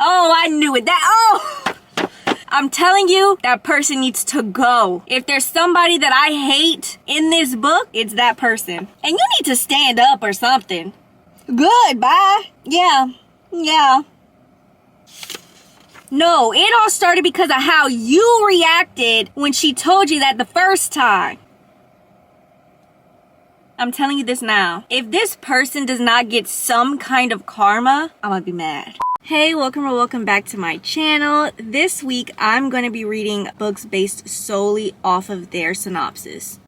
Oh, I knew it. I'm telling you, that person needs to go. If there's somebody that I hate in this book, it's that person. And you need to stand up or something. Good, bye. Yeah. No, it all started because of how you reacted when she told you that the first time. I'm telling you this now. If this person does not get some kind of karma, I'm gonna be mad. Hey, welcome back to my channel. This week, I'm going to be reading books based solely off of their synopsis.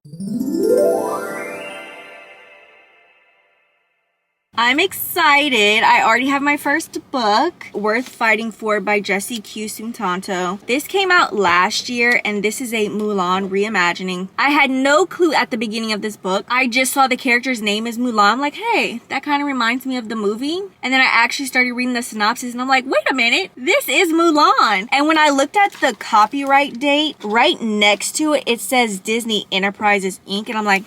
I'm excited. I already have my first book, Worth Fighting For by Jessie Q. Suntanto. This came out last year, and this is a Mulan reimagining. I had no clue at the beginning of this book. I just saw the character's name is Mulan. I'm like, hey, that kind of reminds me of the movie. And then I actually started reading the synopsis, and I'm like, wait a minute, this is Mulan. And when I looked at the copyright date, right next to it, it says Disney Enterprises Inc. And I'm like,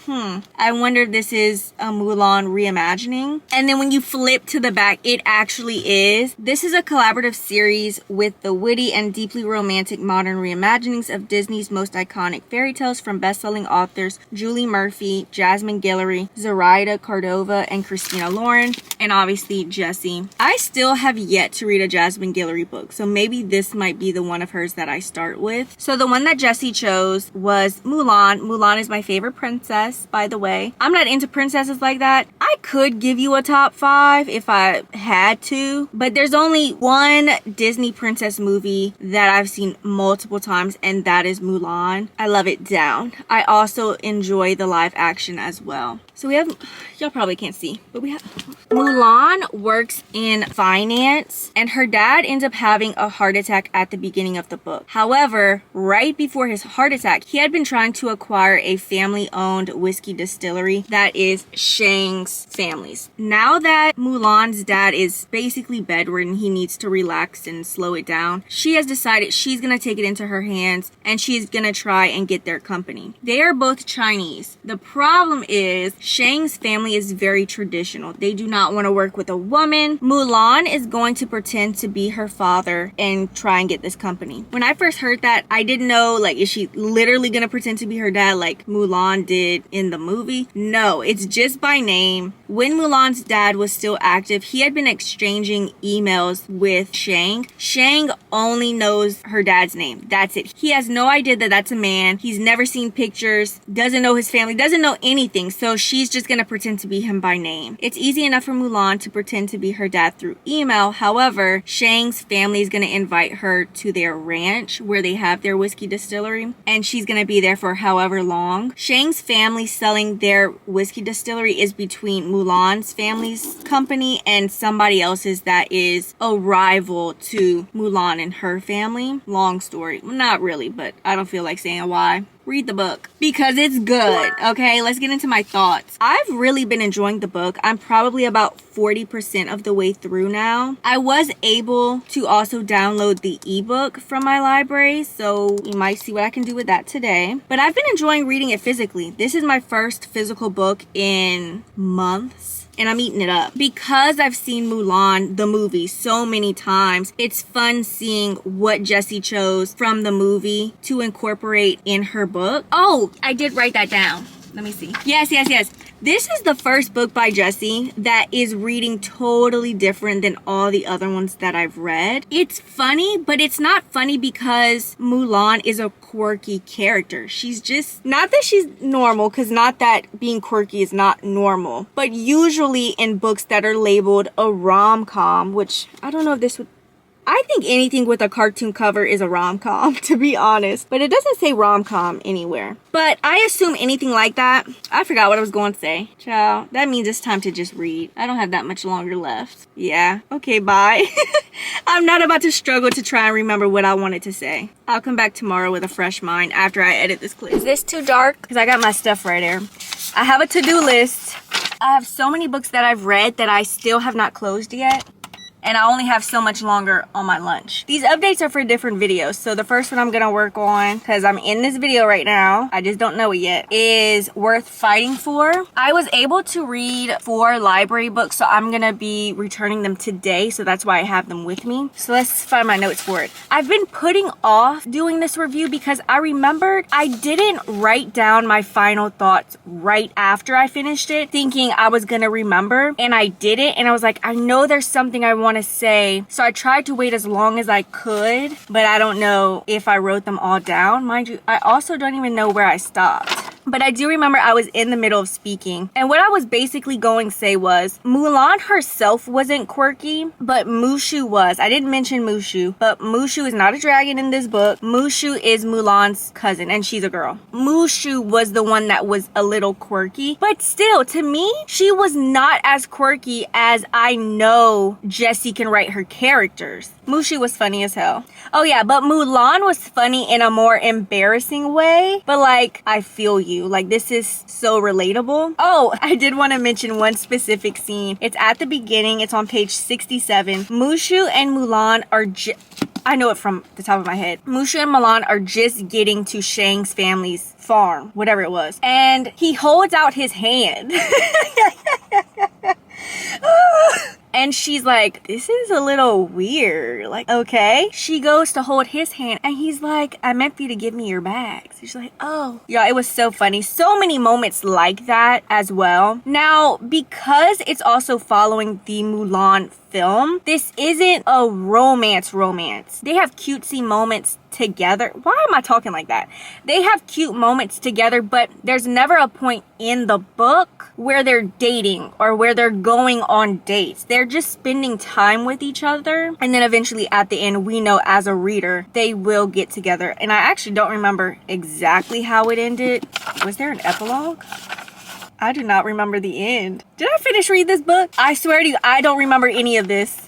I wonder if this is a Mulan reimagining. And then when you flip to the back, it actually is. This is a collaborative series with the witty and deeply romantic modern reimaginings of Disney's most iconic fairy tales from best-selling authors Julie Murphy, Jasmine Guillory, Zoraida Cordova, and Christina Lauren, and obviously Jessie. I still have yet to read a Jasmine Guillory book, so maybe this might be the one of hers that I start with. So the one that Jessie chose was Mulan. Mulan is my favorite princess, by the way. I'm not into princesses like that. I could give you a top 5 if I had to, but there's only one Disney princess movie that I've seen multiple times, and that is Mulan. I love it down. I also enjoy the live action as well. So we have, y'all probably can't see, but we have Mulan works in finance, and her dad ends up having a heart attack at the beginning of the book. However, right before his heart attack, he had been trying to acquire a family-owned whiskey distillery that is Shang's family's. Now that Mulan's dad is basically bedridden, he needs to relax and slow it down, she has decided she's gonna take it into her hands, and she's gonna try and get their company. They are both Chinese. The problem is Shang's family is very traditional. They do not want to work with a woman. Mulan is going to pretend to be her father and try and get this company. When I first heard that, I didn't know, like, is she literally going to pretend to be her dad like Mulan did in the movie? No, it's just by name. When Mulan's dad was still active, he had been exchanging emails with Shang. Shang only knows her dad's name. That's it. He has no idea that that's a man. He's never seen pictures, doesn't know his family, doesn't know anything. So she's just gonna pretend to be him by name. It's easy enough for Mulan to pretend to be her dad through email. However, Shang's family is gonna invite her to their ranch where they have their whiskey distillery, and she's gonna be there for however long. Shang's family selling their whiskey distillery is between Mulan's family's company and somebody else's that is a rival to Mulan and her family. Long story. Not really, but I don't feel like saying why. Read the book because it's good. Okay, let's get into my thoughts. I've really been enjoying the book. I'm probably about 40% of the way through now. I was able to also download the ebook from my library, so you might see what I can do with that today. But I've been enjoying reading it physically. This is my first physical book in months, and I'm eating it up. Because I've seen Mulan, the movie, so many times, it's fun seeing what Jessie chose from the movie to incorporate in her book. Oh, I did write that down. Let me see. Yes. This is the first book by Jessie that is reading totally different than all the other ones that I've read. It's funny, but it's not funny because Mulan is a quirky character. She's just, not that she's normal, because not that being quirky is not normal, but usually in books that are labeled a rom-com, which I don't know if this would, I think anything with a cartoon cover is a rom-com, to be honest. But it doesn't say rom-com anywhere. But I assume anything like that. I forgot what I was going to say. Ciao. That means it's time to just read. I don't have that much longer left. Yeah. Okay, bye. I'm not about to struggle to try and remember what I wanted to say. I'll come back tomorrow with a fresh mind after I edit this clip. Is this too dark? Because I got my stuff right there. I have a to-do list. I have so many books that I've read that I still have not closed yet. and I only have so much longer on my lunch. These updates are for different videos. So the first one I'm gonna work on, because I'm in this video right now, I just don't know it yet, is Worth Fighting For. I was able to read 4 library books, so I'm gonna be returning them today, so that's why I have them with me. So let's find my notes for it. I've been putting off doing this review because I remembered I didn't write down my final thoughts right after I finished it, thinking I was gonna remember, and I didn't, and I was like, I know there's something I want to say, so I tried to wait as long as I could, but I don't know if I wrote them all down. Mind you, I also don't even know where I stopped. But I do remember I was in the middle of speaking. And what I was basically going to say was, Mulan herself wasn't quirky, but Mushu was. I didn't mention Mushu, but Mushu is not a dragon in this book. Mushu is Mulan's cousin, and she's a girl. Mushu was the one that was a little quirky. But still, to me, she was not as quirky as I know Jessie can write her characters. Mushu was funny as hell. Oh yeah, but Mulan was funny in a more embarrassing way. But like, I feel you. Like, this is so relatable. Oh, I did want to mention one specific scene. It's at the beginning. It's on page 67. Mushu and Mulan are I know it from the top of my head. Mushu and Mulan are just getting to Shang's family's farm, whatever it was. And he holds out his hand. And she's like, this is a little weird. Like, okay. She goes to hold his hand and he's like, I meant for you to give me your bags. She's like, oh. Yeah, it was so funny. So many moments like that as well. Now, because it's also following the Mulan film, this isn't a romance. They have cutesy moments together. Why am I talking like that? They have cute moments together, but there's never a point in the book where they're dating or where they're going on dates. They're just spending time with each other, and then eventually at the end, we know as a reader they will get together. And I actually don't remember exactly how it ended. Was there an epilogue? I do not remember the end. Did I finish reading this book? I swear to you, I don't remember any of this.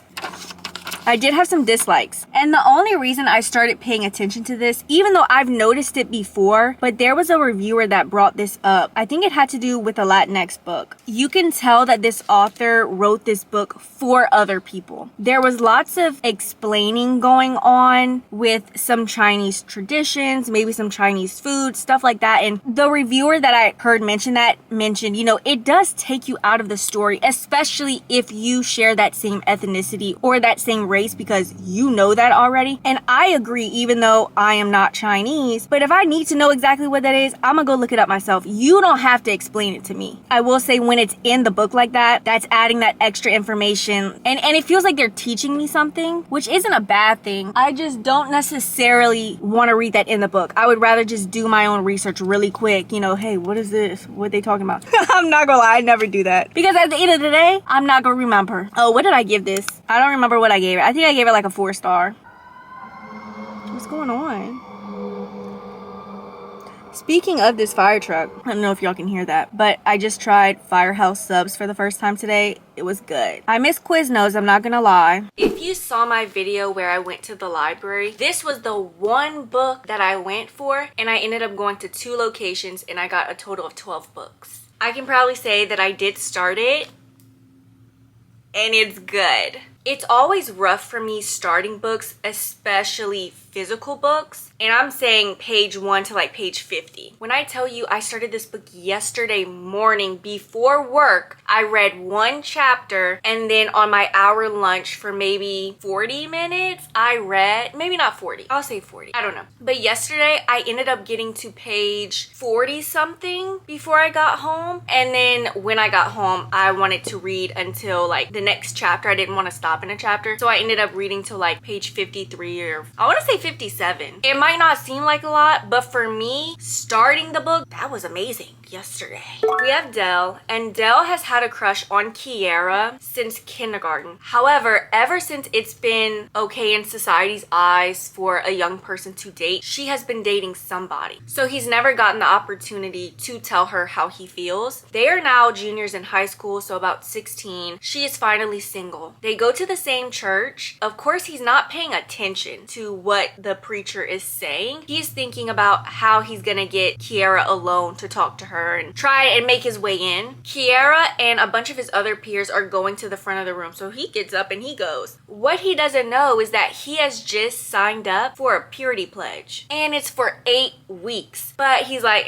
I did have some dislikes. And the only reason I started paying attention to this, even though I've noticed it before, but there was a reviewer that brought this up. I think it had to do with a Latinx book. You can tell that this author wrote this book for other people. There was lots of explaining going on with some Chinese traditions, maybe some Chinese food, stuff like that. And the reviewer that I heard mentioned, you know, it does take you out of the story, especially if you share that same ethnicity or that same race, because you know that already. And I agree, even though I am not Chinese, but if I need to know exactly what that is, I'm gonna go look it up myself. You don't have to explain it to me. I will say, when it's in the book like that, that's adding that extra information, and it feels like they're teaching me something, which isn't a bad thing. I just don't necessarily want to read that in the book. I would rather just do my own research really quick. You know, hey, what is this? What are they talking about? I'm not gonna lie, I never do that, because at the end of the day, I'm not gonna remember. Oh, what did I give this? I don't remember what I gave it. I think I gave it like a 4-star. What's going on? Speaking of this fire truck, I don't know if y'all can hear that, but I just tried Firehouse subs for the first time today. It was good. I miss Quiznos, I'm not gonna lie. If you saw my video where I went to the library, this was the one book that I went for, and I ended up going to 2 locations and I got a total of 12 books. I can probably say that I did start it, and it's good. It's always rough for me starting books, especially physical books. And I'm saying page 1 to like page 50. When I tell you I started this book yesterday morning before work, I read 1 chapter, and then on my hour lunch for maybe 40 minutes, I read, maybe not 40, I'll say 40, I don't know. But yesterday I ended up getting to page 40 something before I got home. And then when I got home, I wanted to read until like the next chapter. I didn't want to stop in a chapter. So I ended up reading till like page 53, or I want to say 57. It might not seem like a lot, but for me, starting the book, that was amazing yesterday. We have Dell, and Dell has had a crush on Kiara since kindergarten. However, ever since it's been okay in society's eyes for a young person to date, she has been dating somebody. So he's never gotten the opportunity to tell her how he feels. They are now juniors in high school, so about 16. She is finally single. They go to the same church. Of course, he's not paying attention to what the preacher is saying. He's thinking about how he's gonna get Kiara a alone to talk to her and try and make his way in. Kiara and a bunch of his other peers are going to the front of the room, so he gets up and he goes. What he doesn't know is that he has just signed up for a purity pledge, and it's for 8 weeks. But he's like,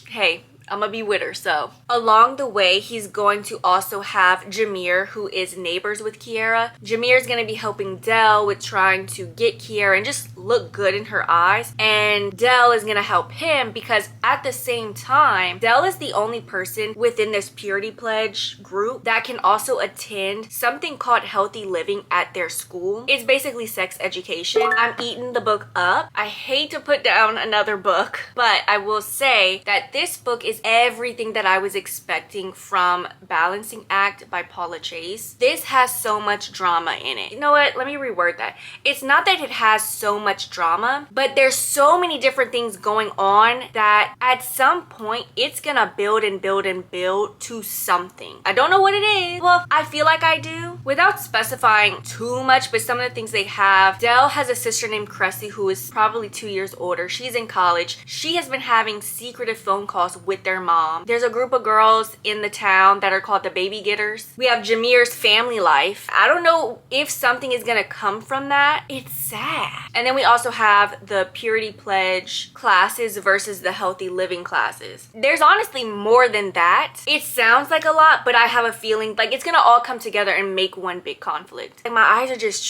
hey, I'm gonna be with her. So along the way, he's going to also have Jameer, who is neighbors with Kiara. Jameer is gonna be helping Dell with trying to get Kiara and just look good in her eyes. And Dell is gonna help him because at the same time, Dell is the only person within this Purity Pledge group that can also attend something called Healthy Living at their school. It's basically sex education. I'm eating the book up. I hate to put down another book, but I will say that this book is everything that I was expecting from Balancing Act by Paula Chase. This has so much drama in it. You know what? Let me reword that. It's not that it has so much drama, but there's so many different things going on that at some point it's gonna build and build and build to something. I don't know what it is. Well, I feel like I do. Without specifying too much, but some of the things they have, Dell has a sister named Cressy who is probably 2 years older. She's in college. She has been having secretive phone calls with their mom. There's a group of girls in the town that are called the Baby Getters. We have Jameer's family life. I don't know if something is gonna come from that. It's sad. And then we also have the Purity Pledge classes versus the Healthy Living classes. There's honestly more than that. It sounds like a lot, but I have a feeling like it's gonna all come together and make one big conflict. And my eyes are just...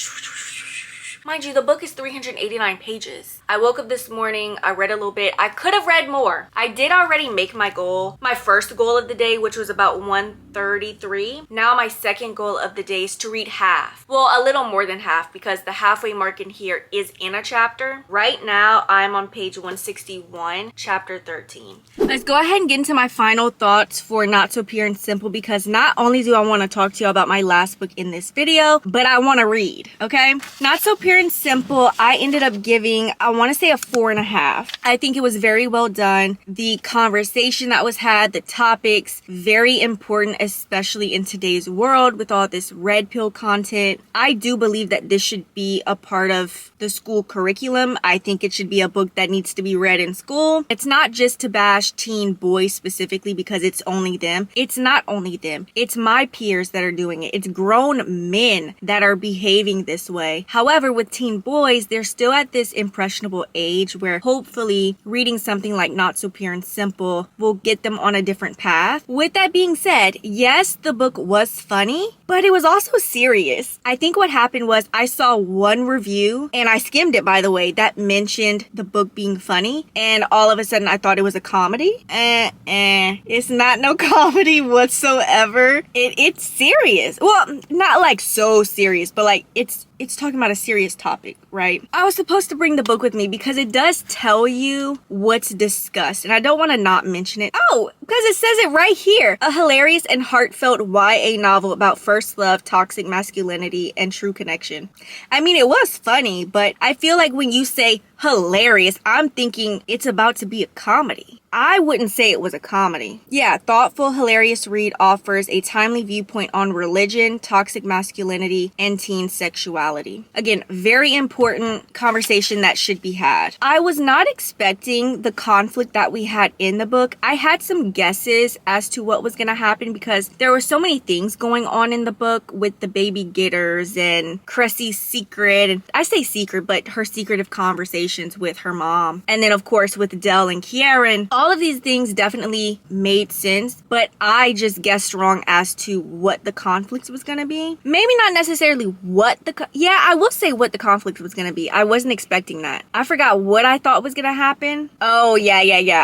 Mind you, the book is 389 pages. I woke up this morning, I read a little bit. I could have read more. I did already make my goal, my first goal of the day, which was about 133. Now my second goal of the day is to read half. Well, a little more than half because the halfway mark in here is in a chapter. Right now, I'm on page 161, chapter 13. Let's go ahead and get into my final thoughts for Not So Pure and Simple because not only do I want to talk to you about my last book in this video, but I want to read, okay? Not So Pure and Simple, I ended up giving, I want to say a 4.5. I think it was very well done. The conversation that was had, the topics, very important, especially in today's world with all this red pill content. I do believe that this should be a part of the school curriculum. I think it should be a book that needs to be read in school. It's not just to bash teen boys specifically because it's only them. It's not only them. It's my peers that are doing it. It's grown men that are behaving this way. However, with teen boys, they're still at this impressionable age where hopefully reading something like Not So Pure and Simple will get them on a different path. With that being said, yes, the book was funny, but it was also serious. I think what happened was I saw one review, and I skimmed it by the way, that mentioned the book being funny, and all of a sudden I thought it was a comedy. It's not no comedy whatsoever. It's serious. Well, not like so serious, but like it's talking about a serious topic, right? I was supposed to bring the book with me because it does tell you what's discussed, and I don't want to not mention it. Oh, because it says it right here. A hilarious and heartfelt YA novel about first love, toxic masculinity, and true connection. I mean, it was funny, but I feel like when you say hilarious, I'm thinking it's about to be a comedy. I wouldn't say it was a comedy. Yeah, thoughtful, hilarious read offers a timely viewpoint on religion, toxic masculinity, and teen sexuality. Again, very important conversation that should be had. I was not expecting the conflict that we had in the book. I had some guesses as to what was going to happen because there were so many things going on in the book with the Baby Getters and Cressy's secret. And I say secret, but her secretive conversations with her mom. And then, of course, with Dell and Kieran. All of these things definitely made sense, but I just guessed wrong as to what the conflict was going to be. Maybe not necessarily what I will say what the conflict was going to be. I wasn't expecting that. I forgot what I thought was going to happen. Oh, yeah.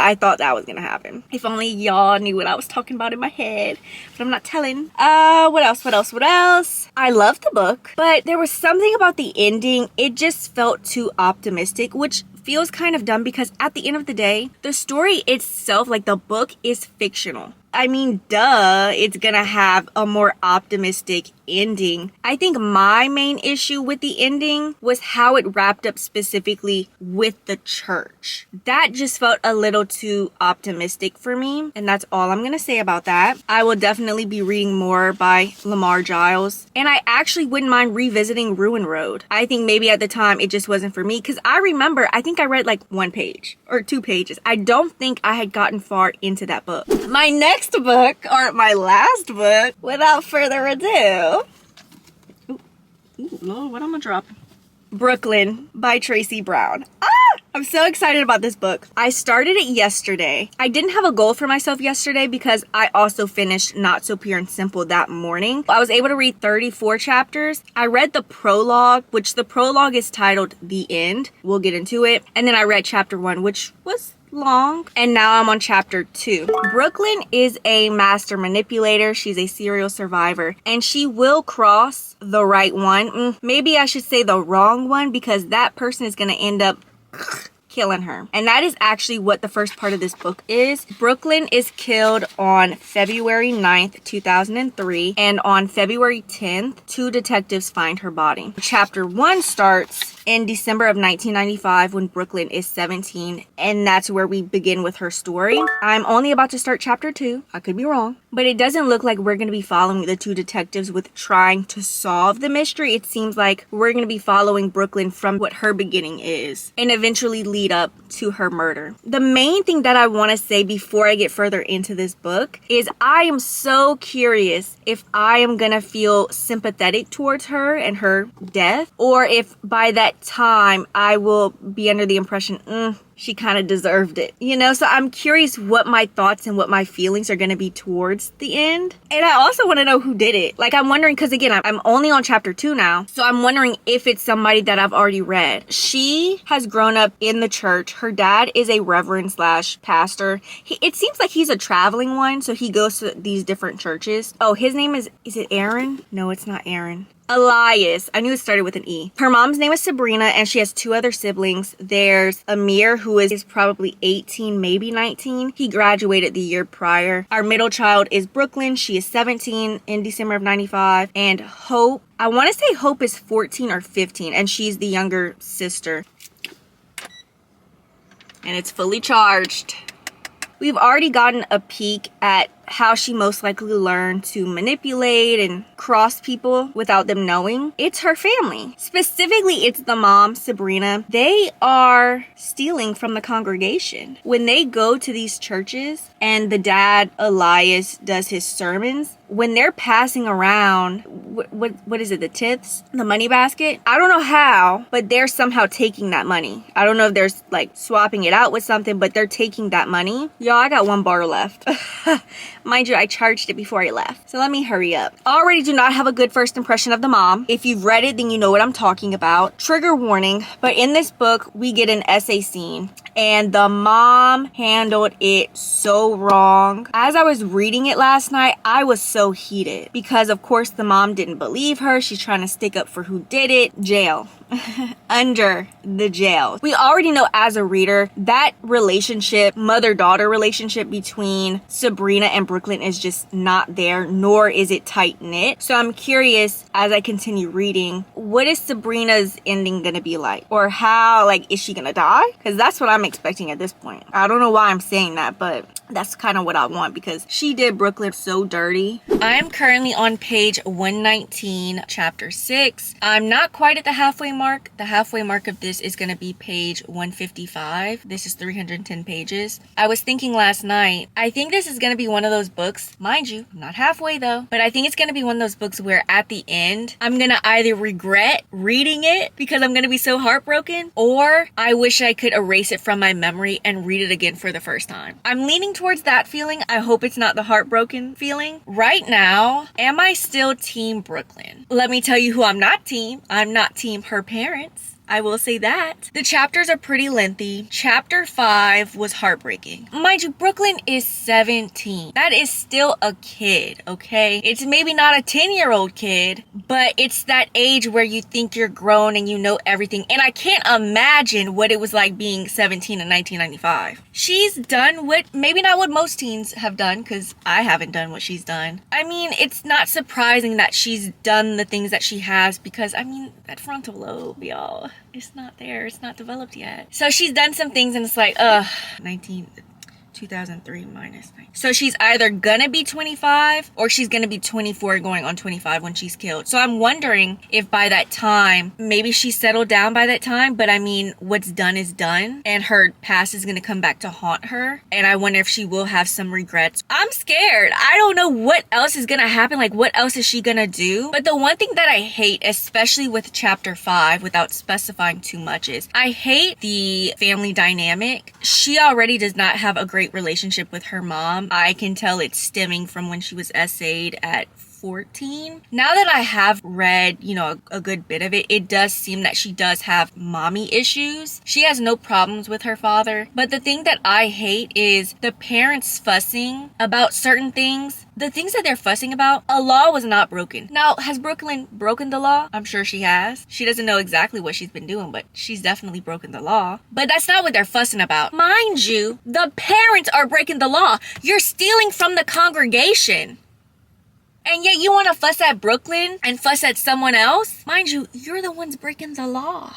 I thought that was going to happen. If only y'all knew what I was talking about in my head, but I'm not telling. What else? I loved the book, but there was something about the ending. It just felt too optimistic, which feels kind of dumb because at the end of the day, the story itself, like the book, is fictional. I mean, duh, it's gonna have a more optimistic ending. I think my main issue with the ending was how it wrapped up specifically with the church. That just felt a little too optimistic for me, and that's all I'm gonna say about that. I will definitely be reading more by Lamar Giles, and I actually wouldn't mind revisiting Ruin Road. I think maybe at the time it just wasn't for me, because I remember, I think I read like 1 page or 2 pages. I don't think I had gotten far into that book. My next book, or my last book, without further ado, ooh, Lord, what am I gonna drop? Brooklyn by Tracy Brown. I'm so excited about this book. I started it yesterday. I didn't have a goal for myself yesterday because I also finished Not So Pure and Simple that morning. I was able to read 34 chapters. I read the prologue, which the prologue is titled The End. We'll get into it. And then I read chapter 1, which was long, and now I'm on chapter 2. Brooklyn is a master manipulator. She's a serial survivor, and she will cross the right one. Maybe I should say the wrong one, because that person is gonna end up killing her. And that is actually what the first part of this book is. Brooklyn is killed on February 9th, 2003, and on February 10th, 2 detectives find her body. Chapter 1 starts in December of 1995 when Brooklyn is 17, and that's where we begin with her story. I'm only about to start chapter 2. I could be wrong, but it doesn't look like we're going to be following the 2 detectives with trying to solve the mystery. It seems like we're going to be following Brooklyn from what her beginning is and eventually lead up to her murder. The main thing that I want to say before I get further into this book is I am so curious if I am going to feel sympathetic towards her and her death, or if by that time I will be under the impression, she kind of deserved it, you know? So I'm curious what my thoughts and what my feelings are going to be towards the end. And I also want to know who did it. Like, I'm wondering, because again, I'm only on chapter 2 now. So I'm wondering if it's somebody that I've already read. She has grown up in the church. Her dad is a reverend slash pastor. It seems like he's a traveling one. So he goes to these different churches. Oh, his name is it Aaron? No, it's not Aaron. Elias. I knew it started with an E. Her mom's name is Sabrina, and she has 2 other siblings. There's Amir, who is probably 18, maybe 19. He graduated the year prior. Our middle child is Brooklyn. She is 17 in December of 95. And Hope, I want to say Hope is 14 or 15, and she's the younger sister. And it's fully charged. We've already gotten a peek at how she most likely learned to manipulate and cross people without them knowing. It's her family. Specifically, it's the mom, Sabrina. They are stealing from the congregation. When they go to these churches and the dad, Elias, does his sermons, when they're passing around, what is it, the tithes? The money basket? I don't know how, but they're somehow taking that money. I don't know if they're like swapping it out with something, but they're taking that money. Y'all, I got 1 bar left. Mind you, I charged it before I left. So let me hurry up. Already do not have a good first impression of the mom. If you've read it, then you know what I'm talking about. Trigger warning, but in this book, we get an essay scene. And the mom handled it so wrong. As I was reading it last night, I was so heated. Because of course the mom didn't believe her. She's trying to stick up for who did it. Jail. Under the jail. We already know as a reader that relationship, mother-daughter relationship between Sabrina and Brooklyn is just not there, nor is it tight-knit. So I'm curious as I continue reading, what is Sabrina's ending gonna be like? Or how, like, is she gonna die? Because that's what I'm expecting at this point. I don't know why I'm saying that, but that's kind of what I want because she did Brooklyn so dirty. I am currently on page 119, chapter 6. I'm not quite at the halfway mark. The halfway mark of this is going to be page 155. This is 310 pages. I was thinking last night, I think this is going to be one of those books, mind you, I'm not halfway though, but I think it's going to be one of those books where at the end, I'm going to either regret reading it because I'm going to be so heartbroken, or I wish I could erase it from my memory and read it again for the first time. I'm leaning towards that feeling. I hope it's not the heartbroken feeling. Right now, am I still team Brooklyn? Let me tell you who I'm not team. I'm not team her parents. I will say that. The chapters are pretty lengthy. Chapter 5 was heartbreaking. Mind you, Brooklyn is 17. That is still a kid, okay? It's maybe not a 10-year-old kid, but it's that age where you think you're grown and you know everything. And I can't imagine what it was like being 17 in 1995. She's done what, maybe not what most teens have done, because I haven't done what she's done. I mean, it's not surprising that she's done the things that she has, because, I mean, that frontal lobe, y'all, it's not there. It's not developed yet. So she's done some things and it's like, 2003 minus 9. So she's either gonna be 25 or she's gonna be 24 going on 25 when she's killed. So I'm wondering if by that time, maybe she's settled down by that time, but I mean, what's done is done and her past is gonna come back to haunt her. And I wonder if she will have some regrets. I'm scared. I don't know what else is gonna happen. Like, what else is she gonna do? But the one thing that I hate, especially with chapter 5, without specifying too much, is I hate the family dynamic. She already does not have a great relationship with her mom. I can tell it's stemming from when she was essayed at 14. Now that I have read, you know, a good bit of it, it does seem that she does have mommy issues. She has no problems with her father. But the thing that I hate is the parents fussing about certain things. The things that they're fussing about, a law was not broken. Now, has Brooklyn broken the law? I'm sure she has. She doesn't know exactly what she's been doing, but she's definitely broken the law. But that's not what they're fussing about. Mind you, the parents are breaking the law. You're stealing from the congregation. And yet you want to fuss at Brooklyn and fuss at someone else? Mind you, you're the ones breaking the law.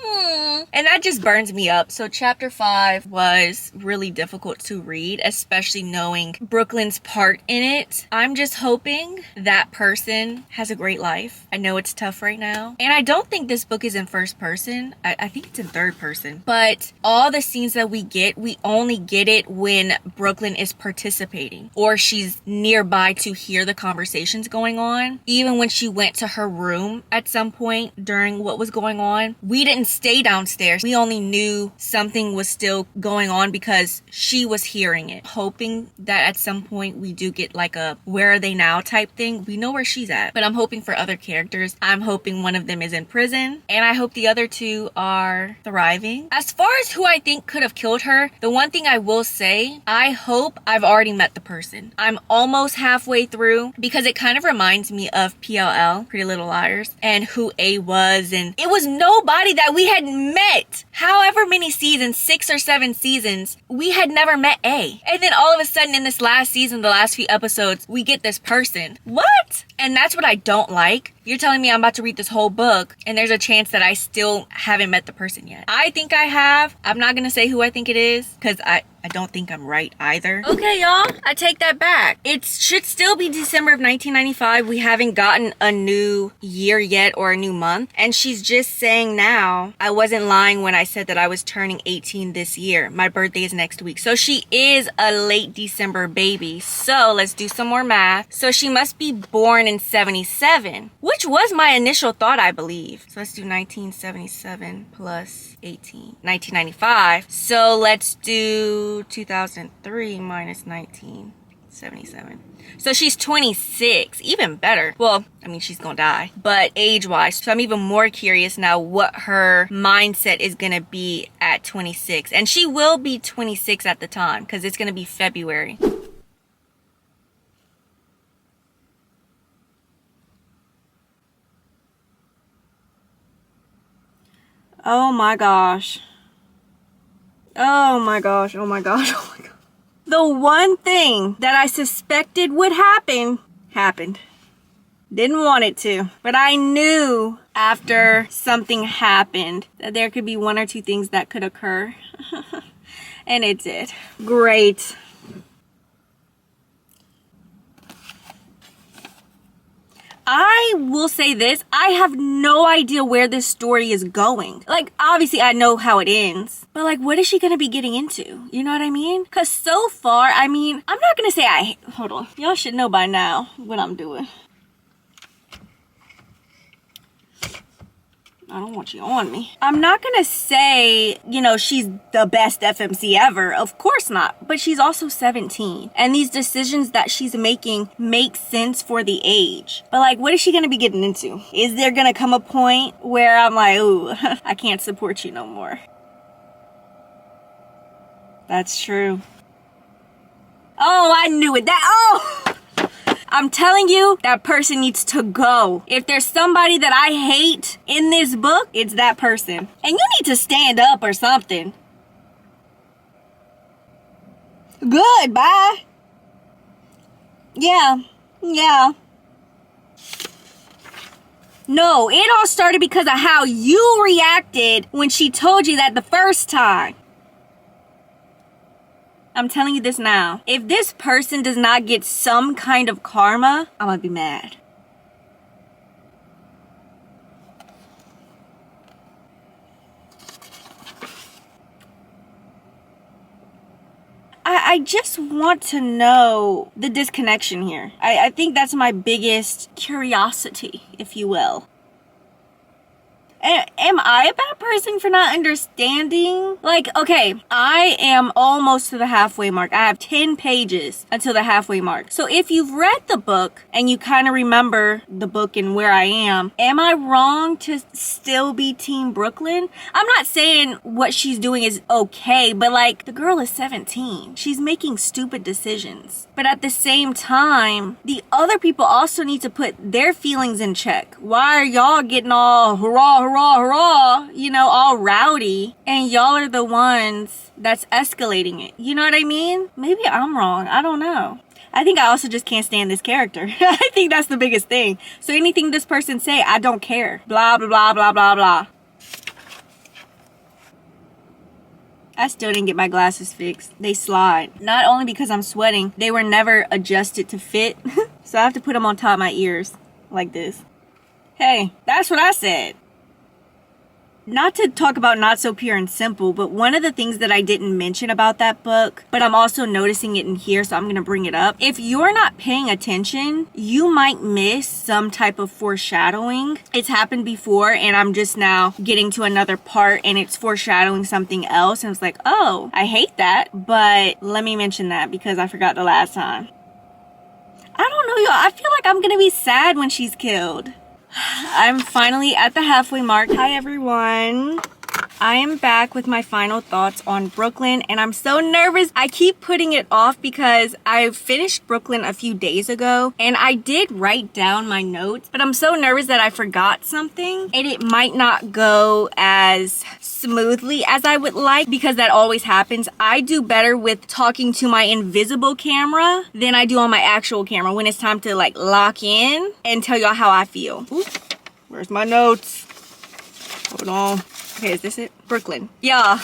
And that just burns me up. So chapter 5 was really difficult to read, especially knowing Brooklyn's part in it. I'm just hoping that person has a great life. I know it's tough right now. And I don't think this book is in first person. I think it's in third person. But all the scenes that we only get it when Brooklyn is participating or she's nearby to hear the conversations going on. Even when she went to her room at some point during what was going on, we didn't stay downstairs. We only knew something was still going on because she was hearing it. Hoping that at some point we do get like a where are they now type thing. We know where she's at, but I'm hoping for other characters. I'm hoping one of them is in prison and I hope the other two are thriving. As far as who I think could have killed her, the one thing I will say, I hope I've already met the person. I'm almost halfway through because it kind of reminds me of PLL, Pretty Little Liars, and who A was, and it was nobody that we had met. However many seasons, 6 or 7 seasons, we had never met A. And then all of a sudden in this last season, the last few episodes, we get this person. What? And that's what I don't like. You're telling me I'm about to read this whole book and there's a chance that I still haven't met the person yet. I think I have. I'm not gonna say who I think it is because I don't think I'm right either. Okay, y'all, I take that back. It should still be December of 1995. We haven't gotten a new year yet or a new month. And she's just saying now, I wasn't lying when I said that I was turning 18 this year. My birthday is next week. So she is a late December baby. So let's do some more math. So she must be born in 77, which was my initial thought, I believe. So let's do 1977 plus 18, 1995. So let's do 2003 minus 1977. So she's 26, even better. Well, I mean, she's gonna die, but age-wise. So I'm even more curious now what her mindset is gonna be at 26. And she will be 26 at the time because it's gonna be February. Oh my gosh. Oh my gosh, oh my gosh, oh my gosh. The one thing that I suspected would happen, happened. Didn't want it to, but I knew after something happened that there could be 1 or 2 things that could occur. And it did. Great. I will say this, I have no idea where this story is going. Like, obviously I know how it ends, but like, what is she gonna be getting into? You know what I mean? Cause so far, I mean, I'm not gonna say hold on. Y'all should know by now what I'm doing. I don't want you on me. I'm not gonna say, you know, she's the best FMC ever. Of course not. But she's also 17. And these decisions that she's making make sense for the age. But like, what is she gonna be getting into? Is there gonna come a point where I'm like, ooh, I can't support you no more? That's true. Oh, I knew it. I'm telling you, that person needs to go. If there's somebody that I hate in this book, it's that person. And you need to stand up or something. Good, bye. Yeah. No, it all started because of how you reacted when she told you that the first time. I'm telling you this now. If this person does not get some kind of karma, I'm gonna be mad. I just want to know the disconnection here. I think that's my biggest curiosity, if you will. Am I a bad person for not understanding? Like, okay, I am almost to the halfway mark. I have 10 pages until the halfway mark. So if you've read the book and you kind of remember the book and where I am I wrong to still be Team Brooklyn? I'm not saying what she's doing is okay, but like, the girl is 17. She's making stupid decisions. But at the same time, the other people also need to put their feelings in check. Why are y'all getting all hurrah, you know, all rowdy, and y'all are the ones that's escalating it? You know what I mean? Maybe I'm wrong. I don't know. I think I also just can't stand this character. I think that's the biggest thing. So anything this person say, I don't care. Blah, blah, blah, blah, blah, blah. I still didn't get my glasses fixed. They slide. Not only because I'm sweating, they were never adjusted to fit. So I have to put them on top of my ears like this. Hey, that's what I said. Not to talk about Not So Pure and Simple, but one of the things that I didn't mention about that book, but I'm also noticing it in here, so I'm going to bring it up. If you're not paying attention, you might miss some type of foreshadowing. It's happened before, and I'm just now getting to another part, and it's foreshadowing something else, and it's like, oh, I hate that, but let me mention that because I forgot the last time. I don't know, y'all. I feel like I'm going to be sad when she's killed. I'm finally at the halfway mark. Hi everyone. I am back with my final thoughts on Brooklyn, and I'm so nervous. I keep putting it off because I finished Brooklyn a few days ago and I did write down my notes, but I'm so nervous that I forgot something and it might not go as smoothly as I would like, because that always happens. I do better with talking to my invisible camera than I do on my actual camera when it's time to like lock in and tell y'all how I feel. Ooh, where's my notes? Hold on. Okay, is this it? Brooklyn. Yeah.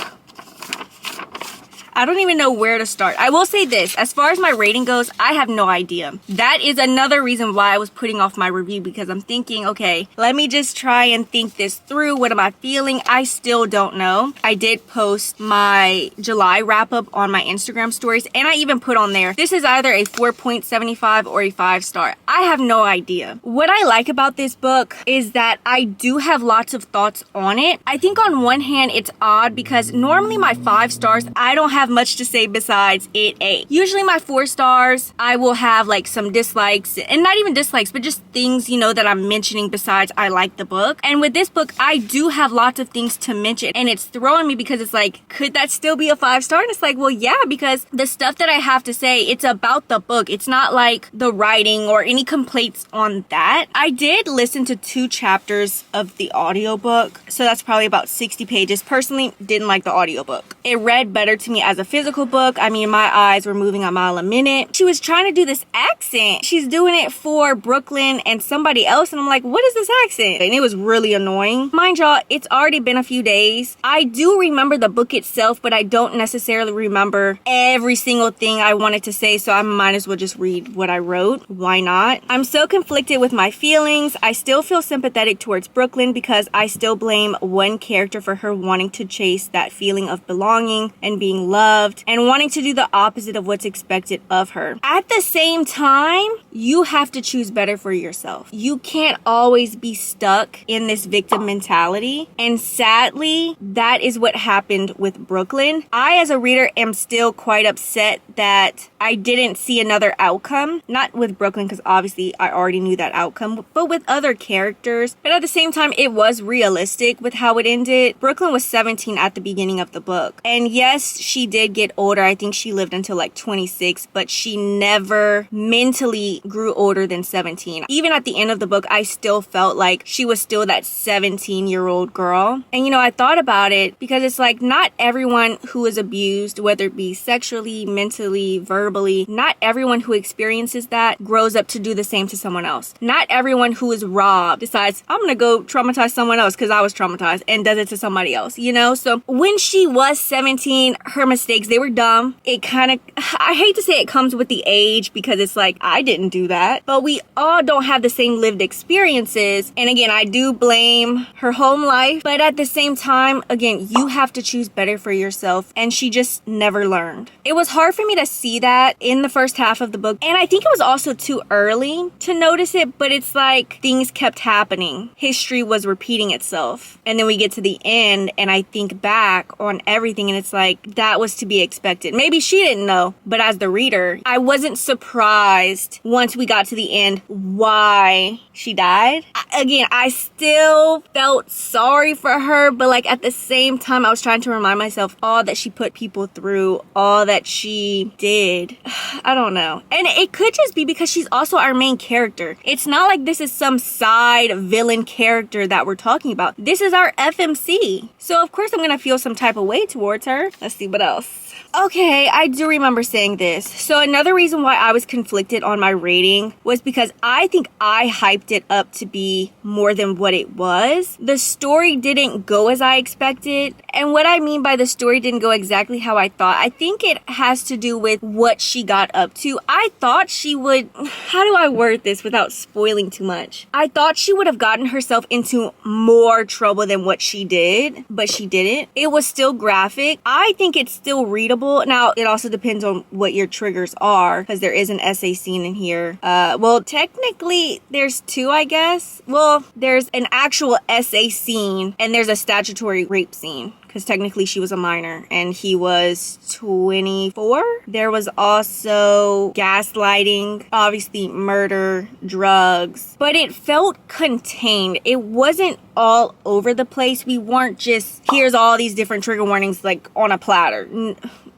I don't even know where to start. I will say this, as far as my rating goes, I have no idea. That is another reason why I was putting off my review, because I'm thinking, okay, let me just try and think this through. What am I feeling? I still don't know. I did post my July wrap up on my Instagram stories, and I even put on there, this is either a 4.75 or a 5-star. I have no idea. What I like about this book is that I do have lots of thoughts on it. I think on one hand, it's odd because normally my 5 stars, I don't have much to say besides it A. Usually my 4 stars, I will have like some dislikes, and not even dislikes, but just things, you know, that I'm mentioning besides I like the book. And with this book, I do have lots of things to mention, and it's throwing me because it's like, could that still be a 5-star? And it's like, well, yeah, because the stuff that I have to say, it's about the book. It's not like the writing or any complaints on that. I did listen to 2 chapters of the audiobook, so that's probably about 60 pages. Personally, didn't like the audiobook. It read better to me as a physical book. I mean, my eyes were moving a mile a minute. She was trying to do this accent. She's doing it for Brooklyn and somebody else, and I'm like, what is this accent? And it was really annoying. Mind y'all, it's already been a few days. I do remember the book itself, but I don't necessarily remember every single thing I wanted to say, so I might as well just read what I wrote. Why not? I'm so conflicted with my feelings. I still feel sympathetic towards Brooklyn because I still blame one character for her wanting to chase that feeling of belonging and being loved. loved and wanting to do the opposite of what's expected of her. At the same time, you have to choose better for yourself. You can't always be stuck in this victim mentality. And sadly, that is what happened with Brooklyn. I, as a reader, am still quite upset that I didn't see another outcome. Not with Brooklyn, because obviously I already knew that outcome, but with other characters. But at the same time, it was realistic with how it ended. Brooklyn was 17 at the beginning of the book. And yes, she did get older. I think she lived until like 26, but she never mentally grew older than 17. Even at the end of the book, I still felt like she was still that 17-year-old girl. And you know, I thought about it because it's like not everyone who is abused, whether it be sexually, mentally, verbally, not everyone who experiences that grows up to do the same to someone else. Not everyone who is robbed decides, I'm gonna go traumatize someone else because I was traumatized, and does it to somebody else, you know? So when she was 17, her mistakes, they were dumb. It kind of, I hate to say it comes with the age because it's like, I didn't do that, but we all don't have the same lived experiences. And again, I do blame her home life, but at the same time, again, you have to choose better for yourself, and she just never learned. It was hard for me to see that in the first half of the book, and I think it was also too early to notice it, but it's like things kept happening. History was repeating itself, and then we get to the end, and I think back on everything, and it's like, that was to be expected. Maybe she didn't know, but as the reader, I wasn't surprised once we got to the end why she died. Again, I still felt sorry for her, but like at the same time, I was trying to remind myself all that she put people through, all that she did. I don't know. And it could just be because she's also our main character. It's not like this is some side villain character that we're talking about. This is our FMC. So of course I'm gonna feel some type of way towards her. Let's see what else. Okay, I do remember saying this. So another reason why I was conflicted on my rating was because I think I hyped it up to be more than what it was. The story didn't go as I expected. And what I mean by the story didn't go exactly how I thought, I think it has to do with what she got up to. I thought she would, how do I word this without spoiling too much? I thought she would have gotten herself into more trouble than what she did, but she didn't. It was still graphic. I think it's still readable. Now, it also depends on what your triggers are, because there is an essay scene in here. Well, technically, there's two, I guess. Well, there's an actual essay scene, and there's a statutory rape scene, because technically she was a minor and he was 24. There was also gaslighting, obviously murder, drugs, but it felt contained. It wasn't all over the place. We weren't just, here's all these different trigger warnings like on a platter.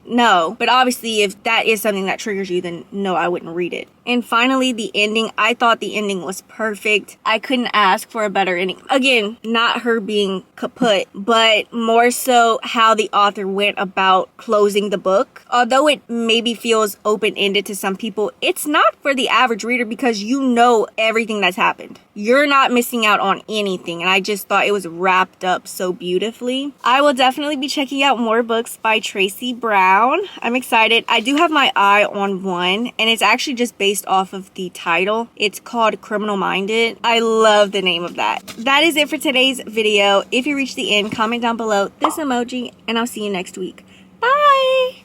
No, but obviously if that is something that triggers you, then no, I wouldn't read it. And finally, the ending. I thought the ending was perfect. I couldn't ask for a better ending. Again, not her being kaput, but more so how the author went about closing the book. Although it maybe feels open-ended to some people, it's not for the average reader because you know everything that's happened. You're not missing out on anything, and I just thought it was wrapped up so beautifully. I will definitely be checking out more books by Tracy Brown. I'm excited. I do have my eye on one, and it's actually just based off of the title. It's called Criminal Minded. I love the name of that. That is it for today's video. If you reached the end, comment down below this emoji, and I'll see you next week. Bye!